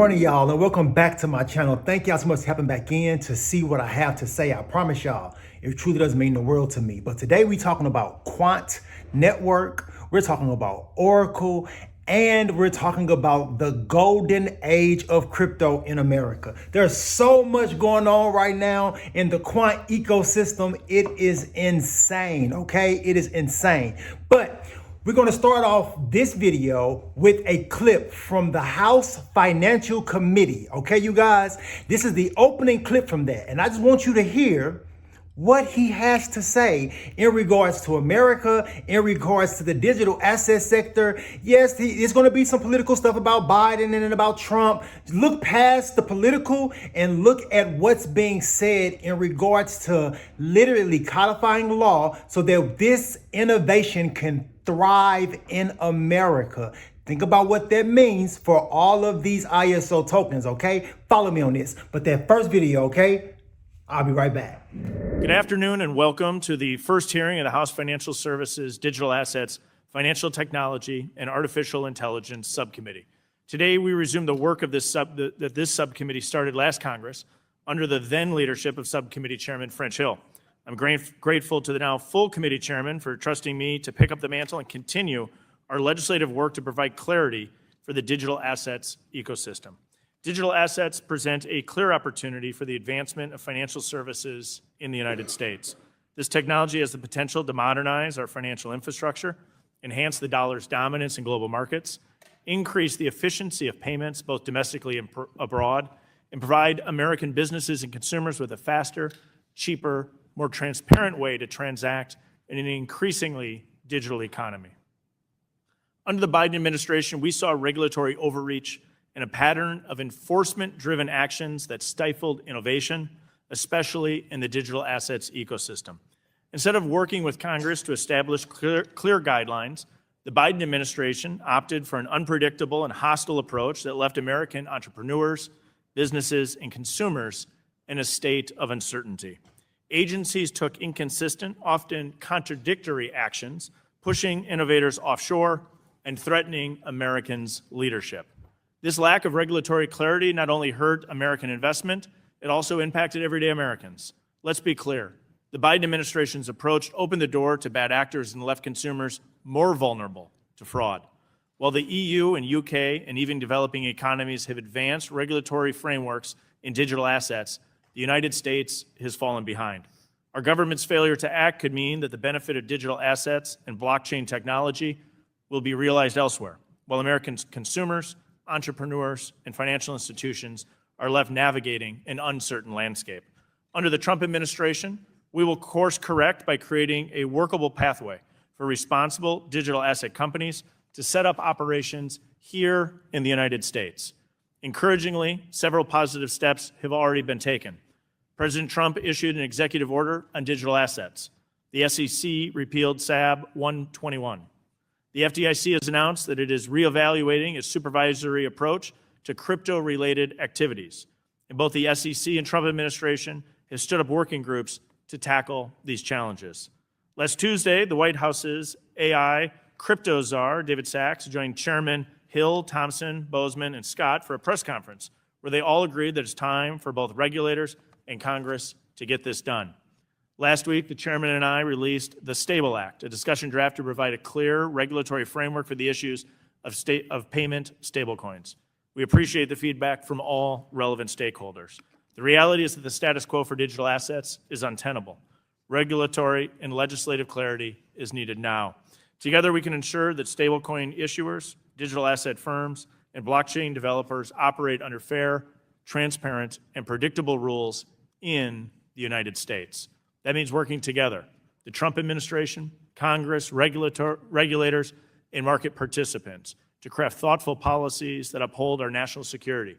morning, y'all, and welcome back to my channel. Thank y'all so much for hopping back in to see what I have to say. I promise y'all, it truly does mean the world to me. But today we're talking about Quant Network, we're talking about Oracle, and we're talking about the golden age of crypto in America. There's so much going on right now in the quant ecosystem. It is insane, okay? It is insane. But we're going to start off this video with a clip from the House Financial Committee. Okay, you guys, this is the opening clip from that. And I just want you to hear what he has to say in regards to America, in regards to the digital asset sector. Yes, it's going to be some political stuff about Biden and about Trump. Look past the political and look at what's being said in regards to literally codifying law so that this innovation can thrive in America. Think about what that means for all of these ISO tokens, okay? Follow me on this. But that first video, okay? I'll be right back. Good afternoon and welcome to the first hearing of the House Financial Services, Digital Assets, Financial Technology, and Artificial Intelligence Subcommittee. Today we resume the work of this subcommittee started last Congress under the then leadership of Subcommittee Chairman French Hill. I'm grateful to the now full committee chairman for trusting me to pick up the mantle and continue our legislative work to provide clarity for the digital assets ecosystem. Digital assets present a clear opportunity for the advancement of financial services in the United States. This technology has the potential to modernize our financial infrastructure, enhance the dollar's dominance in global markets, increase the efficiency of payments both domestically and abroad, and provide American businesses and consumers with a faster, cheaper, more transparent way to transact in an increasingly digital economy. Under the Biden administration, we saw regulatory overreach and a pattern of enforcement-driven actions that stifled innovation, especially in the digital assets ecosystem. Instead of working with Congress to establish clear guidelines, the Biden administration opted for an unpredictable and hostile approach that left American entrepreneurs, businesses, and consumers in a state of uncertainty. Agencies took inconsistent, often contradictory actions, pushing innovators offshore and threatening Americans' leadership. This lack of regulatory clarity not only hurt American investment, it also impacted everyday Americans. Let's be clear. The Biden administration's approach opened the door to bad actors and left consumers more vulnerable to fraud. While the EU and UK and even developing economies have advanced regulatory frameworks in digital assets, the United States has fallen behind. Our government's failure to act could mean that the benefit of digital assets and blockchain technology will be realized elsewhere, while American consumers, entrepreneurs, and financial institutions are left navigating an uncertain landscape. Under the Trump administration, we will course correct by creating a workable pathway for responsible digital asset companies to set up operations here in the United States. Encouragingly, several positive steps have already been taken. President Trump issued an executive order on digital assets. The SEC repealed SAB 121. The FDIC has announced that it is reevaluating its supervisory approach to crypto-related activities. And both the SEC and Trump administration have stood up working groups to tackle these challenges. Last Tuesday, the White House's AI crypto czar, David Sachs, joined Chairman Hill, Thompson, Bozeman, and Scott for a press conference where they all agreed that it's time for both regulators and Congress to get this done. Last week, the chairman and I released the Stable Act, a discussion draft to provide a clear regulatory framework for the issues of payment stablecoins. We appreciate the feedback from all relevant stakeholders. The reality is that the status quo for digital assets is untenable. Regulatory and legislative clarity is needed now. Together, we can ensure that stablecoin issuers, digital asset firms, and blockchain developers operate under fair, transparent, and predictable rules in the United States. That means working together, the Trump administration, Congress, regulators, and market participants to craft thoughtful policies that uphold our national security,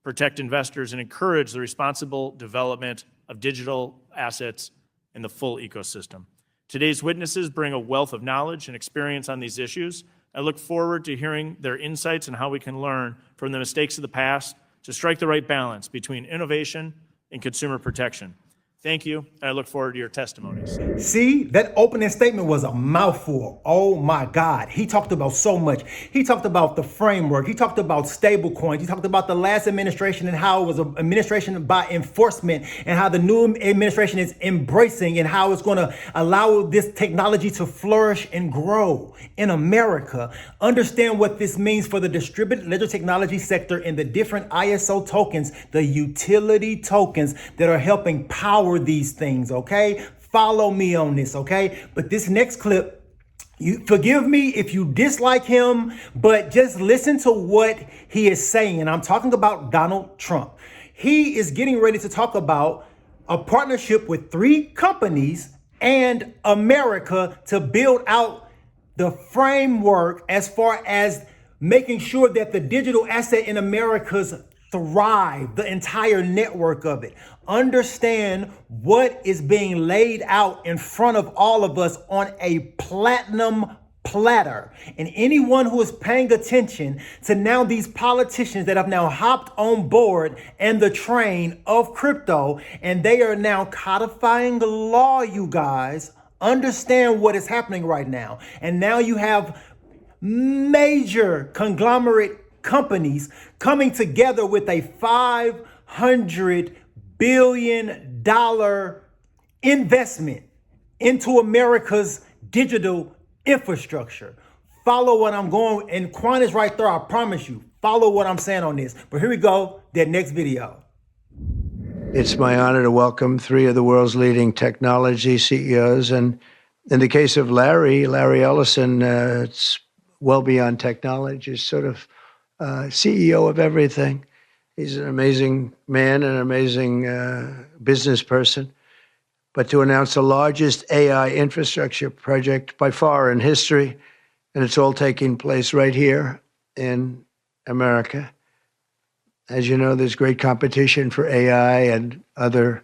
protect investors, and encourage the responsible development of digital assets in the full ecosystem. Today's witnesses bring a wealth of knowledge and experience on these issues. I look forward to hearing their insights and how we can learn from the mistakes of the past to strike the right balance between innovation and consumer protection. Thank you, and I look forward to your testimonies. See, that opening statement was a mouthful. Oh my God. He talked about so much. He talked about the framework. He talked about stable coins. He talked about the last administration and how it was an administration by enforcement and how the new administration is embracing and how it's going to allow this technology to flourish and grow in America. Understand what this means for the distributed ledger technology sector and the different ISO tokens, the utility tokens that are helping power these things, okay? Follow me on this, okay? But this next clip, you forgive me if you dislike him, but just listen to what he is saying. And I'm talking about Donald Trump. He is getting ready to talk about a partnership with 3 companies and America to build out the framework as far as making sure that the digital asset in America's thrive, the entire network of it. Understand what is being laid out in front of all of us on a platinum platter. And anyone who is paying attention to now these politicians that have now hopped on board and the train of crypto, and they are now codifying the law, you guys, understand what is happening right now. And now you have major conglomerate companies coming together with a $500 billion investment into America's digital infrastructure. Follow what I'm going, and Quant is right there, I promise you. Follow what I'm saying on this. But here we go, that next video. It's my honor to welcome 3 of the world's leading technology CEOs. And in the case of Larry Ellison, it's well beyond technology. It's sort of CEO of everything. He's an amazing man, an amazing business person. But to announce the largest AI infrastructure project by far in history, and it's all taking place right here in America. As you know, there's great competition for AI and other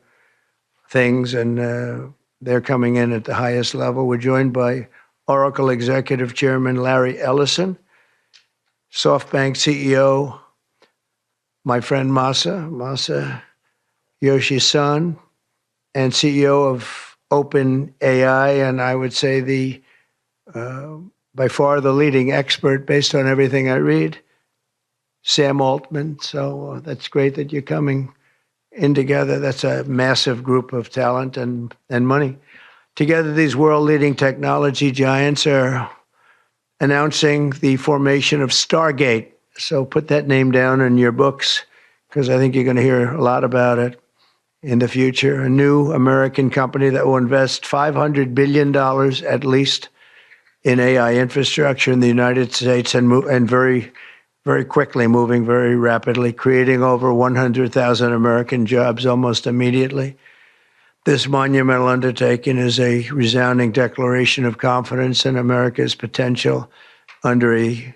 things, and they're coming in at the highest level. We're joined by Oracle Executive Chairman Larry Ellison, SoftBank CEO, my friend Masa Yoshi's son, and CEO of OpenAI, and I would say the by far the leading expert based on everything I read, Sam Altman. So that's great that you're coming in together. That's a massive group of talent and money. Together, these world-leading technology giants are announcing the formation of Stargate. So put that name down in your books, because I think you're going to hear a lot about it in the future. A new American company that will invest $500 billion at least in AI infrastructure in the United States, and very, very quickly, moving very rapidly, creating over 100,000 American jobs almost immediately. This monumental undertaking is a resounding declaration of confidence in America's potential under a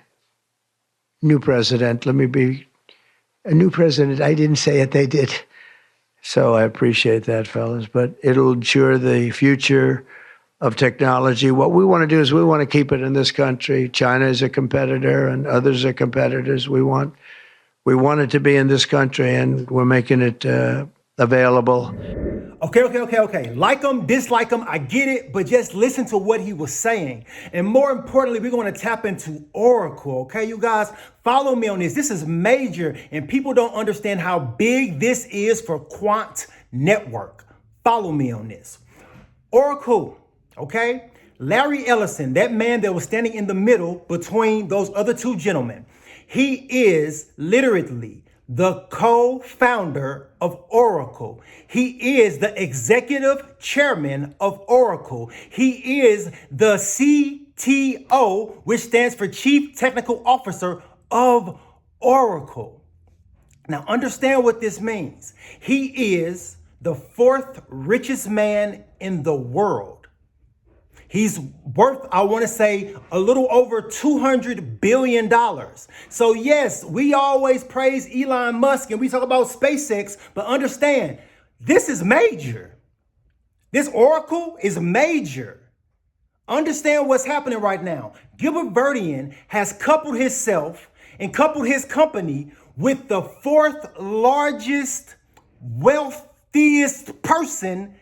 new president. Let me be a new president. I didn't say it, they did. So I appreciate that, fellas. But it'll ensure the future of technology. What we want to do is we want to keep it in this country. China is a competitor and others are competitors. We want it to be in this country, and we're making it available. Okay. Like them, dislike them, I get it, but just listen to what he was saying. And more importantly, we're going to tap into Oracle, okay, you guys? Follow me on this. This is major, and people don't understand how big this is for Quant Network. Follow me on this. Oracle, okay? Larry Ellison, that man that was standing in the middle between those other 2 gentlemen, he is literally the co-founder of Oracle. He is the executive chairman of Oracle. He is the CTO, which stands for Chief Technical Officer of Oracle. Now, understand what this means. He is the 4th richest man in the world. He's worth, I want to say, a little over $200 billion. So yes, we always praise Elon Musk and we talk about SpaceX, but understand, this is major. This Oracle is major. Understand what's happening right now. Gilbert Verdian has coupled himself and coupled his company with the 4th largest wealth wealthiest person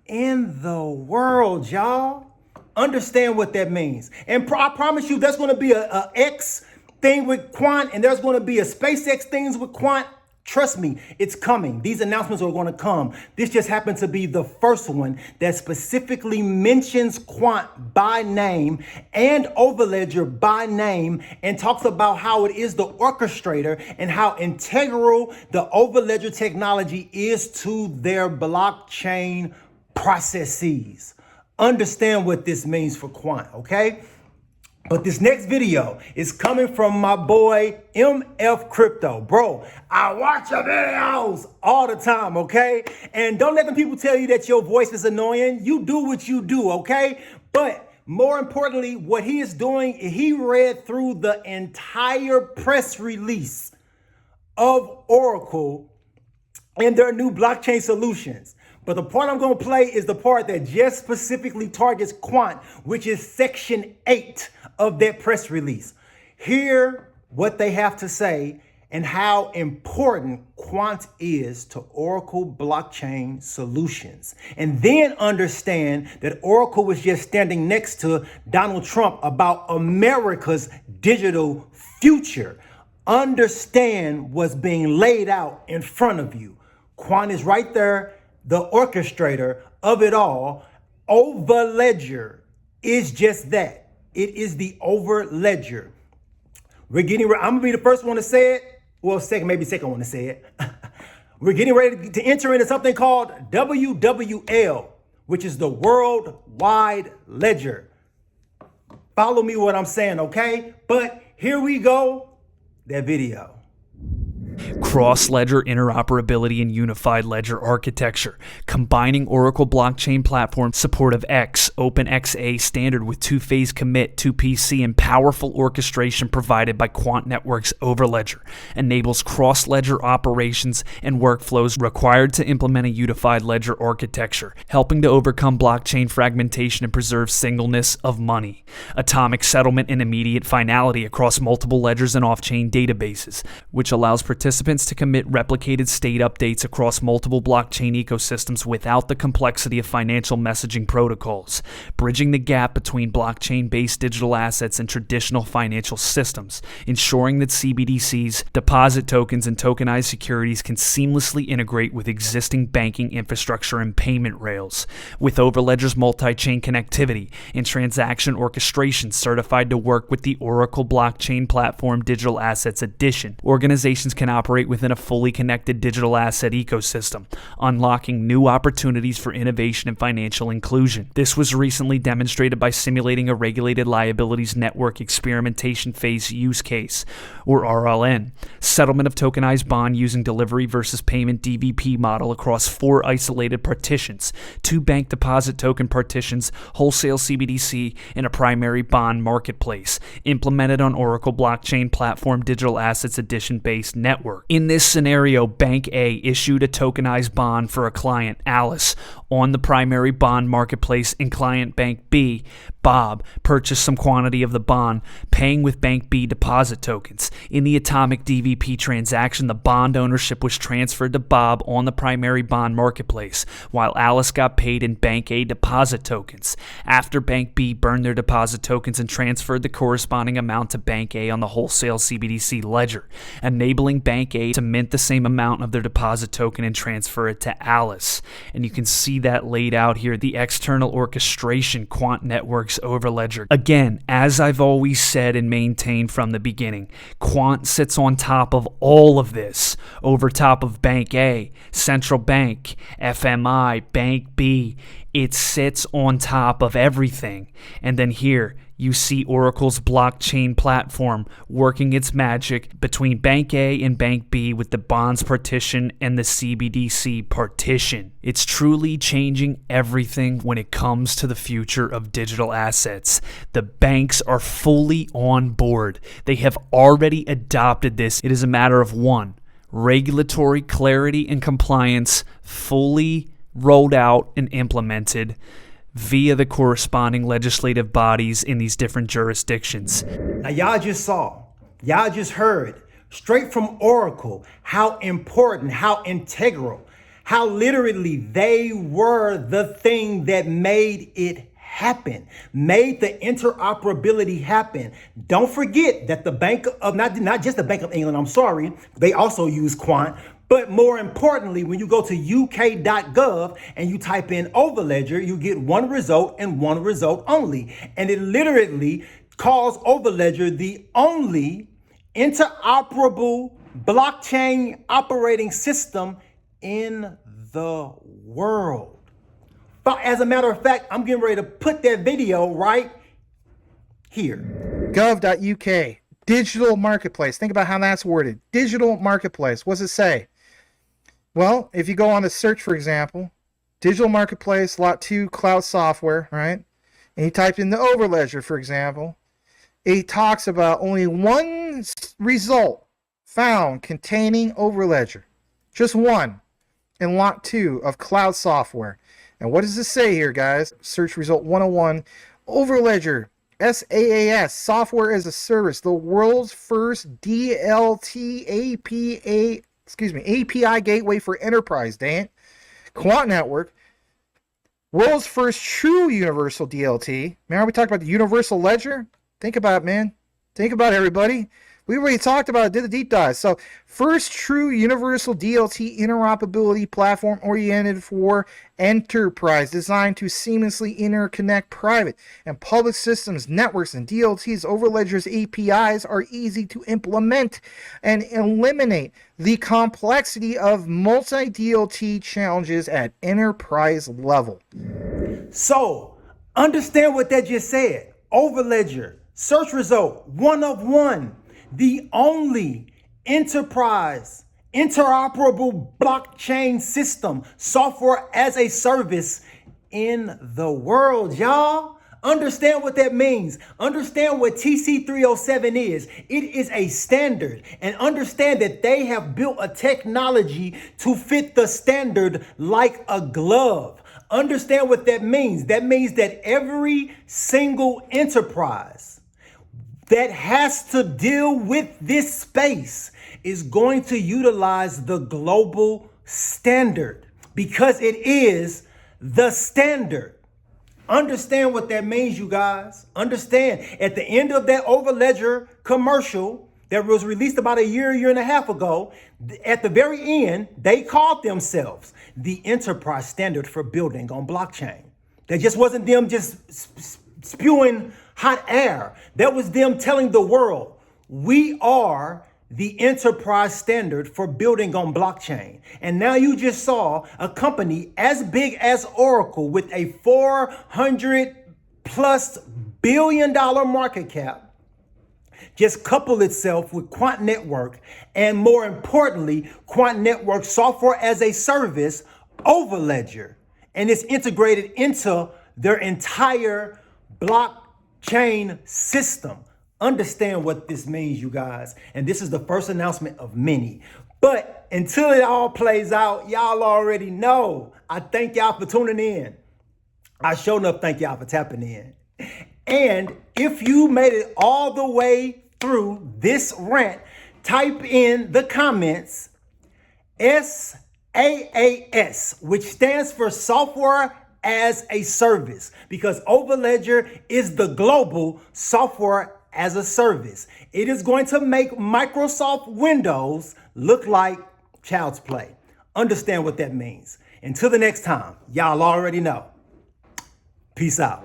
in the world, y'all. Understand what that means. And I promise you, there's going to be a X thing with Quant, and there's going to be a SpaceX things with Quant. Trust me, it's coming. These announcements are going to come. This just happened to be the first one that specifically mentions Quant by name and Overledger by name and talks about how it is the orchestrator and how integral the Overledger technology is to their blockchain processes. Understand what this means for Quant, okay? But this next video is coming from my boy MF Crypto. Bro, I watch your videos all the time, okay? And don't let them people tell you that your voice is annoying. You do what you do, okay? But more importantly, what he is doing, he read through the entire press release of Oracle and their new blockchain solutions. But the part I'm going to play is the part that just specifically targets Quant, which is section 8 of that press release. Hear what they have to say and how important Quant is to Oracle blockchain solutions. And then understand that Oracle was just standing next to Donald Trump about America's digital future. Understand what's being laid out in front of you. Quant is right there, the orchestrator of it all. Overledger is just that. It is the Overledger. I'm gonna be the first one to say it. Well, second one to say it. We're getting ready to enter into something called WWL, which is the Worldwide Ledger. Follow me what I'm saying, okay? But here we go, that video. Cross-ledger interoperability and unified ledger architecture, combining Oracle blockchain platform support of X, OpenXA standard with two-phase commit, 2PC, and powerful orchestration provided by Quant Networks Overledger, enables cross-ledger operations and workflows required to implement a unified ledger architecture, helping to overcome blockchain fragmentation and preserve singleness of money, atomic settlement and immediate finality across multiple ledgers and off-chain databases, which allows participants to commit replicated state updates across multiple blockchain ecosystems without the complexity of financial messaging protocols, bridging the gap between blockchain-based digital assets and traditional financial systems, ensuring that CBDCs, deposit tokens, and tokenized securities can seamlessly integrate with existing banking infrastructure and payment rails, with Overledger's multi-chain connectivity and transaction orchestration certified to work with the Oracle Blockchain Platform Digital Assets Edition. Organizations can operate within a fully connected digital asset ecosystem, unlocking new opportunities for innovation and financial inclusion. This was recently demonstrated by simulating a regulated liabilities network experimentation phase use case, or RLN, settlement of tokenized bond using delivery versus payment DVP model across 4 isolated partitions, 2 bank deposit token partitions, wholesale CBDC, and a primary bond marketplace, implemented on Oracle Blockchain Platform Digital Assets Edition-based network. In this scenario, Bank A issued a tokenized bond for a client, Alice, on the primary bond marketplace, and client Bank B, Bob, purchased some quantity of the bond, paying with Bank B deposit tokens. In the atomic DVP transaction, the bond ownership was transferred to Bob on the primary bond marketplace, while Alice got paid in Bank A deposit tokens. After Bank B burned their deposit tokens and transferred the corresponding amount to Bank A on the wholesale CBDC ledger, enabling Bank A to mint the same amount of their deposit token and transfer it to Alice. And you can see that laid out here, the external orchestration, Quant Networks Overledger. Again, as I've always said and maintained from the beginning, Quant sits on top of all of this, over top of Bank A, Central Bank, FMI, Bank B. It sits on top of everything. And then here, you see Oracle's blockchain platform working its magic between Bank A and Bank B with the bonds partition and the CBDC partition. It's truly changing everything when it comes to the future of digital assets. The banks are fully on board. They have already adopted this. It is a matter of 1, regulatory clarity and compliance fully rolled out and implemented via the corresponding legislative bodies in these different jurisdictions. Now, y'all just heard straight from Oracle how important, how integral, How literally they were the thing that made it happen, made the interoperability happen. Don't forget that the Bank of, not just the Bank of England, I'm sorry, they also use Quant. But more importantly, when you go to UK.Gov and you type in Overledger, you get one result and one result only. And it literally calls Overledger the only interoperable blockchain operating system in the world. But as a matter of fact, I'm getting ready to put that video right here. Gov.uk, digital marketplace. Think about how that's worded. Digital marketplace. What does it say? Well, if you go on the search, for example, digital marketplace, lot 2, cloud software, right? And you type in the Overledger, for example, it talks about only one result found containing Overledger. Just one in lot 2 of cloud software. And what does this say here, guys? Search result 101, Overledger, SaaS, software as a service, the world's first DLT API gateway for enterprise, dang it. Quant Network, world's first true universal DLT. Remember we talked about the universal ledger? Think about it, man. Think about it, everybody. We already talked about it, did the deep dive. So, first true universal DLT interoperability platform oriented for enterprise, designed to seamlessly interconnect private and public systems, networks, and DLTs. Overledger's APIs are easy to implement and eliminate the complexity of multi-DLT challenges at enterprise level. So, understand what that just said. Overledger, search result, 1 of 1. The only enterprise, interoperable blockchain system, software as a service in the world, y'all. Understand what that means. Understand what TC307 is. It is a standard. And understand that they have built a technology to fit the standard like a glove. Understand what that means. That means that every single enterprise that has to deal with this space is going to utilize the global standard because it is the standard. Understand what that means, you guys. Understand. At the end of that Overledger commercial that was released about a year and a half ago, at the very end, they called themselves the enterprise standard for building on blockchain. That just wasn't them just spewing hot air. That was them telling the world, we are the enterprise standard for building on blockchain. And now you just saw a company as big as Oracle with a $400+ billion market cap just couple itself with Quant Network, and more importantly, Quant Network software as a service, Overledger, and it's integrated into their entire blockchain system. Understand what this means, you guys. And this is the first announcement of many. But until it all plays out, y'all already know. I thank y'all for tuning in. I sure enough thank y'all for tapping in. And if you made it all the way through this rant, type in the comments SaaS, which stands for Software as a Service, because Overledger is the global software as a service. It is going to make Microsoft Windows look like child's play. Understand what that means. Until the next time, y'all already know. Peace out.